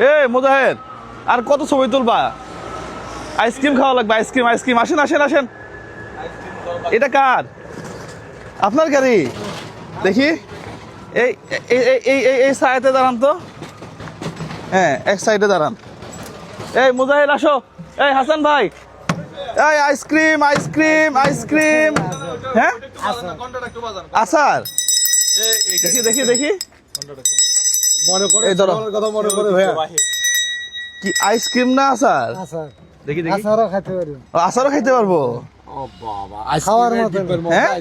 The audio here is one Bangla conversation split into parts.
এই মুজাহিদ, আর কত ছবি তুলবা? আইসক্রিম খাওয়া লাগবে, আইসক্রিম আইসক্রিম। আসেন আসেন আসেন। এটা কার? আপনার গাড়ি? দেখি এই এই এই এই সাইডে দাঁড়ান তো। হ্যাঁ, এক সাইডে দাঁড়ান। এই মুজাহিদ আসো। এই হাসান ভাই, এই আইসক্রিম আইসক্রিম আইসক্রিম। হ্যাঁ আচার, দেখি দেখি দেখি। এই ধরো কি আইসক্রিম না আচার? দেখি দেখি। আচারও খাইতে পারবো? হ্যাঁ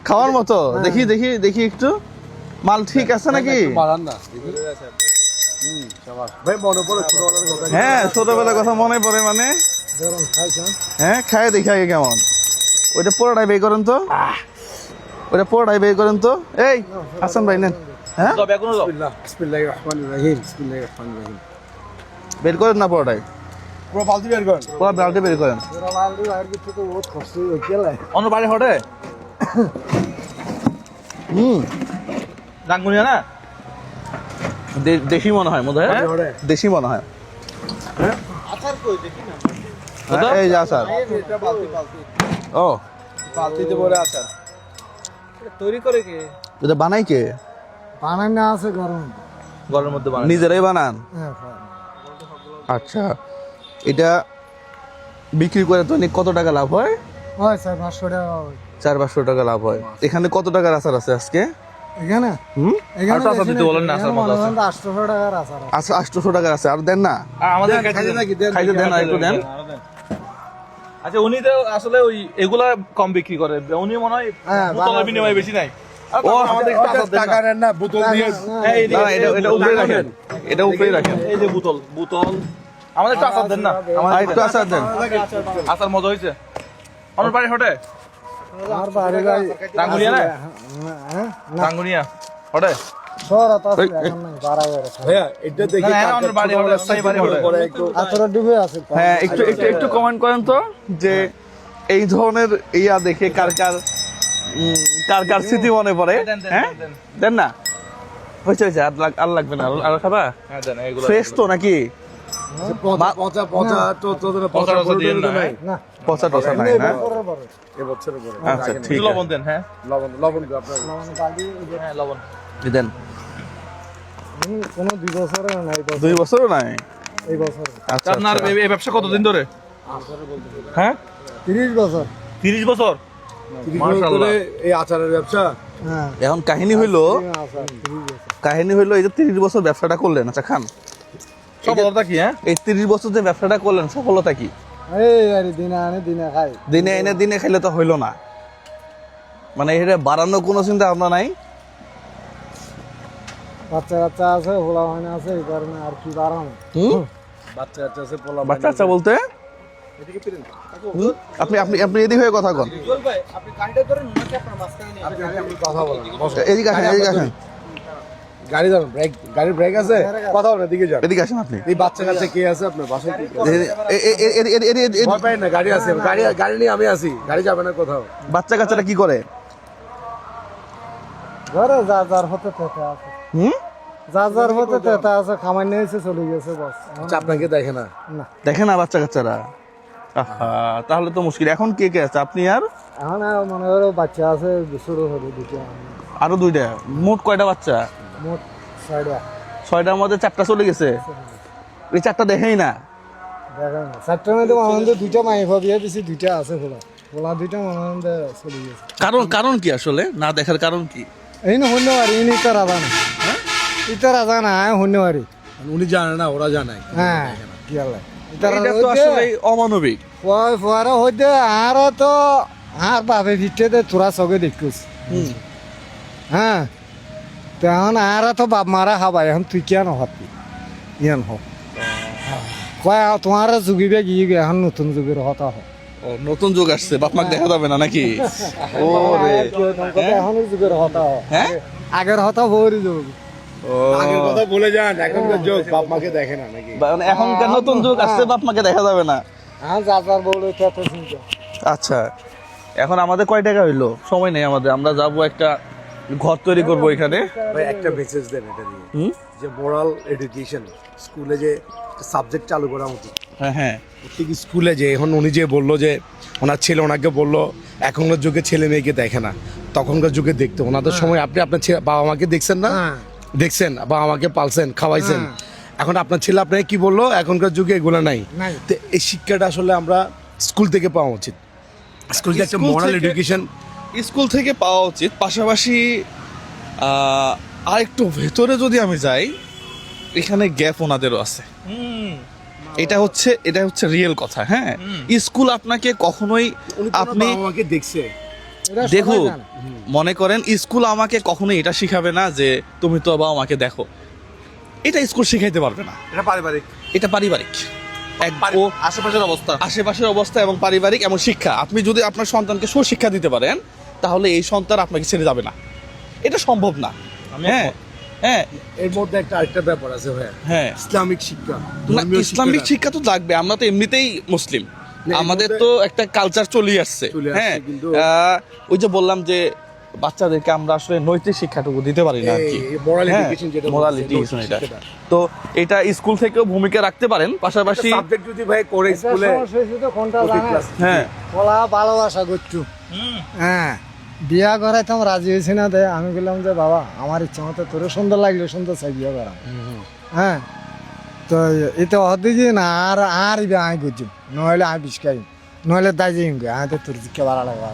খাওয়ার মতো। দেখি দেখি দেখি একটু মাল ঠিক আছে নাকি? হ্যাঁ ছোটবেলার কথা মনে পড়ে মানে। হ্যাঁ খায় দেখি আগে কেমন। ওইটা পুরোটাই বের করেন তো, ওইটা পুরোটাই বের করেন তো। এই হাসান ভাই নেন। হ্যাঁ বের করেন না পুরোটাই, পুরো বালতি বের করেন, পুরো বালতি বের করেন। অন্য বাড়ি হটে ডাঙ্গুনিয়া না দেশি মনে হয়, মনে হয় দেশি মনে হয়। এই যে আচার। ও বালতিতে ভরে আচার তৈরি করে কে? এটা বানাই কে? বানান না আছে গরম, গরমের মধ্যে বানান, নিজেরাই বানান? আচ্ছা, এটা বিক্রি করে তো কত টাকা লাভ হয়? 400-500 টাকা লাভ হয়। এখানে কত টাকার আচার আছে আজকে? এখানে আর তো আচার দিতে বলেন না, আচার মতো আছে 800 টাকার আচার আছে। আচ্ছা 800 টাকার আছে, আর দেন না আমাদের খাইতে দেন, আর একটু দেন। আচ্ছা উনি তো আসলে ওই এগুলা কম বিক্রি করে, উনি মনে হয় বোতলের বিনিময়ে বেশি নাই। ও আমাদের টাকা নেন না, বোতল দিয়ে এটা উপরে রাখেন, এটা উপরে রাখেন। এই যে বোতল বোতল আমাদের একটু আচার দেন না, আমাদের একটু আচার দেন। আচার মজা হয়েছে। আমার বাড়ি হটে? আমার বাড়ি ভাই ডাঙ্গুনিয়া না? ডাঙ্গুনিয়া হটে? শহরত আছে এখন নাই, বাড়াই আছে ভাইয়া। এটা দেখি আমার বাড়ি হটে, সেই বাড়ি হটে। আচার ডুবে আছে। হ্যাঁ একটু একটু একটু কমেন্ট করেন তো যে এই ধরনের ইয়া দেখে কার কার কার কার স্মৃতি মনে পড়ে। হ্যাঁ দেন না, হয়েছে হয়েছে, আর লাগবে না। আর খাবা? ফ্রেশ তো নাকি? পচা পচা তো তোদের পচা দিন না, পচা টচা নাই না? এবছরের পরে আচ্ছা ঠিক আছে। লবণ দেন। হ্যাঁ লবণ লবণ আপনার লবণ বালি। হ্যাঁ লবণ দেন। কোনো 2 বছরে নাই, 2 বছরও নাই এই বছর। আচ্ছা আপনার এই ব্যবসা কতদিন ধরে? হ্যাঁ 30 বছর। 30 বছর মাশাআল্লাহ এই আচারের ব্যবসা। হ্যাঁ এখন কাহিনী হইলো এই যে 30 বছর ব্যবসাটা করলেন, আচ্ছা খান, সফলতা কি? হ্যাঁ এই 30 বছর যে ব্যবসাটা করলেন সফলতা কি? এই আরে দিনে আনে দিনে খাই, দিনে এনে দিনে খাইলে তো হইলো না, মানে এটা বাড়ানোর কোনো চিন্তা ভাবনা নাই? বাচ্চা কাচ্চা আছে, পোলা মানে আছে, এই কারণে আর কি বাড়ানো। বাচ্চা কাচ্চা আছে, পোলা বাচ্চা কাচ্চা বলতে আপনি আপনি আপনি এদিকে হয়ে কথা কন। আপনি গাড়িটা ধরেন নাকি আপনার মাঝখানে নিয়ে আপনি কথা বলেন। এদিকে আসেন, এদিকে আসেন। গাড়ি ধরুন, ব্রেক, গাড়ির ব্রেক আছে, কথা বলেন, এদিকে যান। এদিকে আসেন আপনি। এই বাচ্চা কাচ্চা কে আছে আপনার বাসায়? ভয় পাই না, গাড়ি আছে, গাড়ি নিয়ে আমি আছি, গাড়ি যাবে না কোথাও। বাচ্চা কাচ্চাটা কি করে? ঘরে যা যার হতে তেতে আছে। যা যার হতে তেতে আছে, খামার নিয়ে এসে চলে গেছে বস। আপনাকে দেখে না? না দেখে না বাচ্চা কাচ্চারা। তাহলে তো মুশকিল। এখন কে কে আছে? আপনি আর? এখন মনে করো বাচ্চা আছে ছোট ছোট দুটো, আরো 2টা। মোট কয়টা বাচ্চা? মোট 6টা। 6টার মধ্যে 4টা চলে গেছে। এই 4টা দেখেই না? দেখে না। 4টার মধ্যে মনে 2টা মাইফা দিয়ে দিছি, 2টা আছে পোলা, পোলা 2টা মনে চলে গেছে। কারণ কি আসলে না দেখার কারণ কি? এই না হইতে পারি, ইনি তো রাজা না। হ্যাঁ ইতো রাজা না, হইতে পারি। উনি জানে না, ওরা জানায়। হ্যাঁ কি আল্লাহ, এটা তো আসলে অমানবিক। ফুয়ারা হইতে আর তো আর বাপে ভিটে তোরা চকে দেখছিস। হ্যাঁ তো এখন আর তো বাপ মারা খাবা, এখন তুই কেন হতি ইয়ান হোক কয় তোমার যুগিবে গিয়ে এখন নতুন যুগের হতা হোক। নতুন যুগ আসছে, বাপ মাকে দেখা যাবে না নাকি? ও রে এখন যুগের হতা হোক। হ্যাঁ আগের হতা ভরি যুগ, আগের কথা বলে যান, এখনকার যুগ বাপ মাকে দেখে না নাকি? এখনকার নতুন যুগ আসছে, বাপ মাকে দেখা যাবে না। হ্যাঁ যা যার বলে তত চিন্তা। আচ্ছা এখন আমাদের কয় টাকা হইলো? সময় নেই আমাদের, আমরা যাবো একটা ঘর তৈরি করবো এখানে। ভাই একটা মেসেজ দেন এটা দিয়ে, যে মোরাল এডুকেশন স্কুলে যে সাবজেক্ট চালু করা উচিত। হ্যাঁ হ্যাঁ প্রত্যেক স্কুলে যে এখন উনি যে বললো যে ওনার ছেলে ওনাকে বললো এখনকার যুগে ছেলে মেয়েকে দেখে না, তখনকার যুগে দেখতো। ওনাদের সময় আপনি আপনার বাবা মাকে দেখছেন না, হ্যাঁ। দেখছেন বাবা মাকে পালছেন, খাওয়াইছেন। হ্যাঁ। এখন আপনার ছেলে আপনাকে কি বললো, এখনকার যুগে এগুলো নাই। নাই। তো এই শিক্ষাটা আসলে আমরা স্কুল থেকে পাওয়া উচিত। স্কুল যে একটা স্কুল মোরাল থেকে- এডুকেশন। স্কুল থেকে পাওয়া উচিত। পাশাপাশি আর একটু ভেতরে যদি আমি যাই, এখানে গ্যাপ ওনাদেরও আছে। এটা হচ্ছে রিয়েল কথা। হ্যাঁ, স্কুল আপনাকে কখনোই আপনি বাবা মাকে দেখছে। এটা সবাই দেখুন, জানে। মনে করেন স্কুল আমাকে কখনোই এটা শিখাবে না যে তুমি তো বাবা মাকে দেখো। এটা স্কুল শিখাইতে পারবে না। এটা পারিবারিক। এটা পারিবারিক আশেপাশের অবস্থা। আশেপাশের অবস্থা এবং পারিবারিক এবং শিক্ষা। আপনি যদি আপনার সন্তানকে সুশিক্ষা দিতে পারেন, তাহলে এই সন্তান আপনাকে ছেড়ে যাবে না। এটা সম্ভব না। হ্যাঁ হ্যাঁ এর মধ্যে একটা আরেকটা ব্যাপার আছে ভাইয়া, হ্যাঁ ইসলামিক শিক্ষা। না, ধর্মীয় ইসলামিক শিক্ষাটা। শিক্ষা তো লাগবে। আমরা তো এমনিতেই মুসলিম, না, এর আমাদের মধ্যে- তো একটা কালচার চলে আসছে। চলে আসছে, হ্যাঁ, কিন্তু- ওই যে বললাম যে বাচ্চাদেরকে আমরা আসলে নৈতিক শিক্ষাটুকু দিতে পারি না আর কি। এই moral education যেটা মোরাল বলছে, এডুকেশন নৈতিক এটা। শিক্ষাটা। তো এটা স্কুল থেকেও ভূমিকা রাখতে পারেন। পাশাপাশি সাবজেক্ট যদি ভাই করে এটা স্কুলে সমস্যা হয়েছে তো কোনটা প্রতি জানেন? ক্লাস হ্যাঁ বলা ভালোবাসা করছু। হ্যাঁ, বিয়া করাইতাম রাজি হয়েছি না। দে আমি বললাম যে বাবা আমার ইচ্ছা মতো তোর সুন্দর লাগলে সুন্দর চাই বিয়া করা। হ্যাঁ, তো এটা হদিকে না আর আর বিয়া আমি করছি, নহলে আমি বিষ খাই, নহলে দাই যাই আমি তো তোর দিকে ভালো লাগবে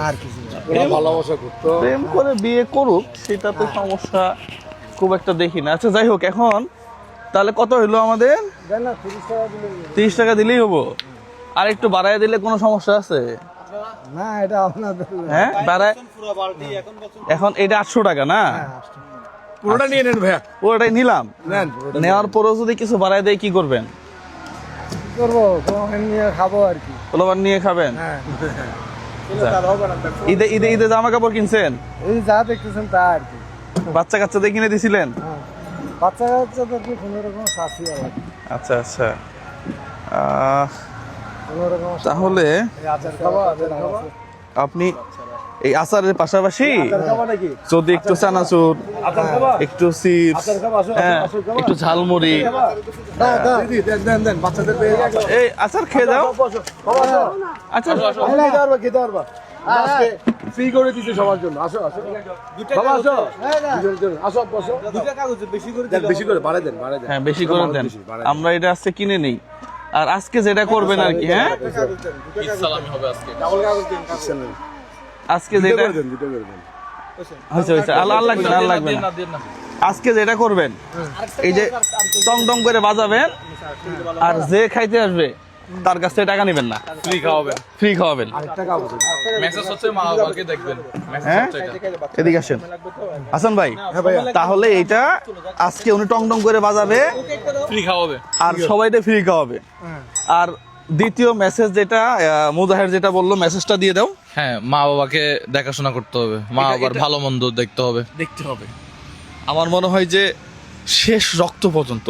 আর কিছু না। ওরা ভালোবাসা করতো। প্রেম করে বিয়ে করুক, সেটা তো সমস্যা খুব একটা দেখি না। আচ্ছা যাই হোক, এখন তাহলে কত হইলো আমাদের? দেন না 30 টাকা দিলে 30 টাকা দিলেই হবো। আর একটু বাড়ায় দিলে কোনো সমস্যা আছে? না, এটা আপনাদের হ্যাঁ বাড়ায়। এখন এটা 800 টাকা না? পুরোটা নিয়ে নেন ভাইয়া, ওটাই নিলাম। নেন। নেওয়ার পরেও যদি কিছু বাড়ায় দেয় কি করবেন? কি করবো, কোন নিয়ে খাবো আর কি। পোলাপান নিয়ে খাবেন? হ্যাঁ, ঈদে ঈদে ঈদে জামা কাপড় কিনছেন? এই যা দেখতেছেন তা আর কি। বাচ্চা কাচ্চাদের কিনে দিছিলেন? হ্যাঁ, বাচ্চা কাচ্চাদের কি কোনো রকম শাস্তি লাগে, আচ্ছা আচ্ছা। আহ, কোনো রকম তাহলে আচার খাবো আচার খাবো। আপনি এই আচারের পাশাপাশি নাকি যদি একটু চানাচুর, একটু চিপস, হ্যাঁ, একটু ঝালমুড়ি, দিদি দেন দেন দেন বাচ্চাদের পেয়ে গেছে। এই আচার খেয়ে যাও। আচ্ছা খেতে পারবা, খেতে পারবা। আজকে ফ্রি করে দিতে সবার জন্য। আসো আসো বাবা, আসো দুজনের জন্য। আসো বসো। দেন, বেশি করে বাড়াই দেন, বাড়াই দেন। হ্যাঁ বেশি করে দেন, আমরা এটা আজকে কিনে নেই। আর আজকে যেটা করবেন আর কি, হ্যাঁ আজকে দুটো যেটা করে দেন, দুটো করে দেন। হয়েছে হয়েছে, আর লাগবে না, আর লাগবে না। আজকে যেটা করবেন, এই যে টং টং করে বাজাবেন, আর যে খাইতে আসবে তার কাছ থেকে টাকা নেবেন না, ফ্রি খাওয়াবেন। আরেকটা কাগজ আছে। হ্যাঁ এদিকে আসেন হাসান ভাই। তাহলে এটা আজকে উনি টং টং করে বাজাবে, ফ্রি খাওয়াবে। আর সবাইকে ফ্রি খাওয়াবে। আর দ্বিতীয় মেসেজ যেটা মুজাহের যেটা বললো, মেসেজটা দিয়ে দাও। হ্যাঁ, মা বাবাকে দেখাশোনা করতে হবে, মা বাবার ভালো মন্দ দেখতে হবে। দেখতে হবে। আমার মনে হয় যে শেষ রক্ত পর্যন্ত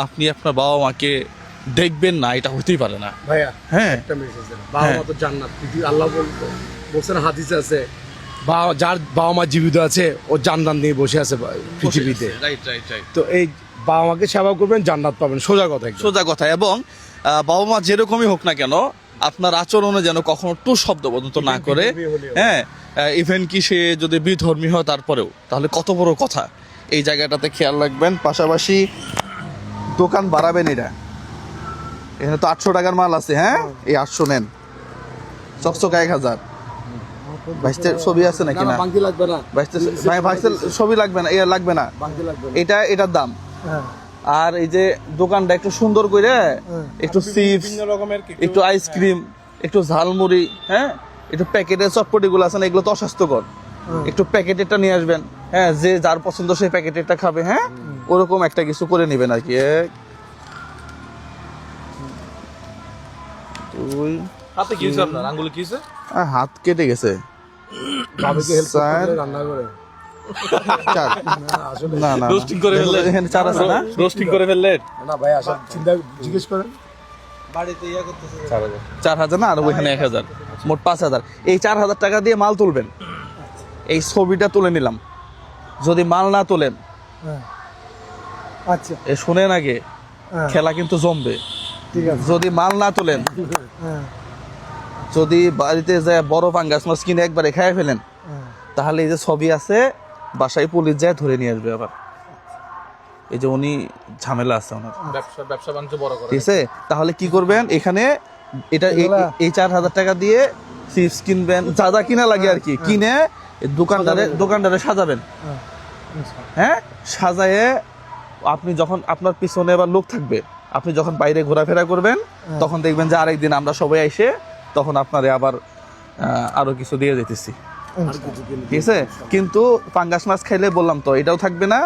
আপনি আপনার বাবা মাকে দেখবেন না, এটা হতেই পারে না। ভাইয়া হ্যাঁ একটা মেসেজ দেন। বাবা মা তো জান্নাত, পৃথিবী আল্লাহ বলছেন হাদিসে আছে, যার বাবা মা জীবিত আছে ও জান্নাত নিয়ে বসে আছে পৃথিবীতে। Right right right. তো এই বাবা মাকে সেবা করবেন, জান্নাত পাবেন, সোজা কথা একদম। সোজা কথা। এবং বাবা মা যেরকমই হোক না কেন, আপনার আচরণে যেন কখনো টু শব্দ পর্যন্ত না করে। হ্যাঁ, ইভেন কি সে যদি বিধর্মী হয় তারপরেও, তাহলে কত বড় কথা। এই জায়গাটাতে খেয়াল রাখবেন। পাশাপাশি দোকান বাড়াবেন। এখানে তো 800 টাকার মাল আছে। হ্যাঁ, এই 800 নেন, চকচকা 1000। ভাইস্তের ছবি আছে নাকি না? বাংতি লাগবে না, ভাইস্তের ছবি লাগবে না, লাগবে না। বাংতি লাগবে না। এটার দাম। হ্যাঁ, আর এই যে দোকানটা একটু সুন্দর করে, একটু চিপস, একটু আইসক্রিম, একটু ঝালমুড়ি, হ্যাঁ, একটু প্যাকেটের চটপটি গুলো আছে না, এগুলো তো অস্বাস্থ্যকর। একটু প্যাকেটেরটা নিয়ে আসবেন। হ্যাঁ, যে যার পছন্দ সেই প্যাকেটেরটা খাবে। হ্যাঁ, ওরকম একটা কিছু করে নেবেন আর কি। 1 2 হাতে কি হইছে আপনার? আঙ্গুলে কি হইছে? হাত কেটে গেছে। বাবাকে হেল্প স্যার। করতে রান্না করে। 4 আসলে না না রোস্টিং করে ফেললেন। এখানে 4 আছে না? রোস্টিং করে ফেললেন। না ভাই, আসলে চিন্তা জিজ্ঞেস করেন। 4000 না, আর ওইখানে 1000, মোট 5000। এই 4000 টাকা দিয়ে মাল তুলবেন। এই ছবিটা তুলে নিলাম। যদি মাল না তোলেন, হ্যাঁ। আচ্ছা এ শুনেন আগে, হ্যাঁ, খেলা কিন্তু জমবে। ঠিক আছে যদি মাল না তোলেন, হ্যাঁ যদি বাড়িতে যায় বড় পাঙ্গাস মাছ কিনে একবারে খেয়ে ফেলেন, হ্যাঁ তাহলে এই যে ছবি আছে বাসায় পুলিশ যায় ধরে নিয়ে আসবে আবার। এই যে উনি ঝামেলা আছে ওনার, ব্যবসা বাণিজ্য বড় করে। ঠিক আছে? তাহলে কি করবেন, এখানে এটা এগুলা- এই 4,000 টাকা দিয়ে চিপস কিনবেন, যা যা কিনা লাগে আর কি, কিনে দোকানদারে সাজাবেন। হ্যাঁ হ্যাঁ, সাজায়ে আপনি যখন আপনার পিছনে এবার লোক থাকবে, আপনি যখন বাইরে ঘোরাফেরা করবেন, তখন দেখবেন যে আরেকদিন আমরা সবাই এসে তখন আপনারে আবার আরো কিছু দিয়ে যেতেছি, ঠিক আছে? কিন্তু পাঙ্গাস মাছ খাইলে বললাম তো, এটাও থাকবে না,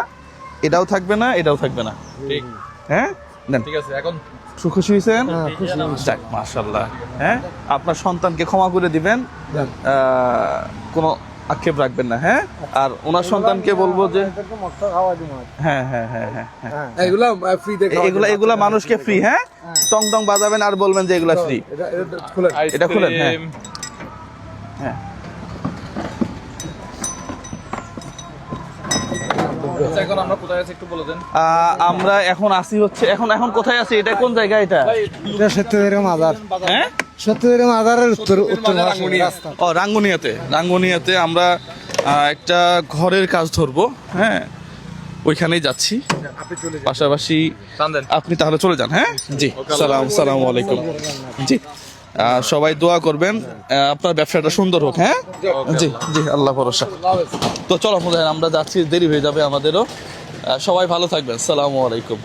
এটাও থাকবে না, এটাও থাকবে না। ঠিক হ্যাঁ, নেন। ঠিক আছে, এখন খুশি হয়েছেন? হ্যাঁ খুশি যাক, মাশাআল্লাহ। হ্যাঁ, আপনার সন্তানকে ক্ষমা করে দিবেন, কোনো আক্ষেপ রাখবেন না। হ্যাঁ, আর ওনার সন্তানকে বলবো যে এদেরকে মক্কা খাওয়া দিব আর কি। হ্যাঁ হ্যাঁ হ্যাঁ হ্যাঁ হ্যাঁ, হ্যাঁ এগুলা ফ্রি দেখে এগুলা মানুষকে ফ্রি। হ্যাঁ, টং টং বাজাবেন আর বলবেন যে এগুলা ফ্রি। এটা খুলেন। এটা খুলেন, হ্যাঁ। আইসক্রিম। হ্যাঁ, আচ্ছা, এখন আমরা কোথায় আছি একটু বলে দেন। আমরা এখন আসি হচ্ছে, এখন কোথায় আছি, এটা কোন জায়গা এটা? এটা সত্যিকারের মাজার, হ্যাঁ, সত্যিকারের মাজারের উত্তর পাশে রাস্তা। ও রাঙ্গুনিয়াতে আমরা একটা ঘরের কাজ ধরবো। হ্যাঁ, ওইখানেই যাচ্ছি পাশাপাশি। চান্দেন। আপনি তাহলে চলে যান। হ্যাঁ, জি, সালামু আলাইকুম। জি, সবাই দোয়া করবেন, আপনার ব্যবসাটা সুন্দর হোক। হ্যাঁ, জি জি, আল্লাহ ভরসা। তো চলো মুজাহিদ, আমরা যাচ্ছি, দেরি হয়ে যাবে আমাদেরও। সবাই ভালো থাকবেন, সালামু আলাইকুম।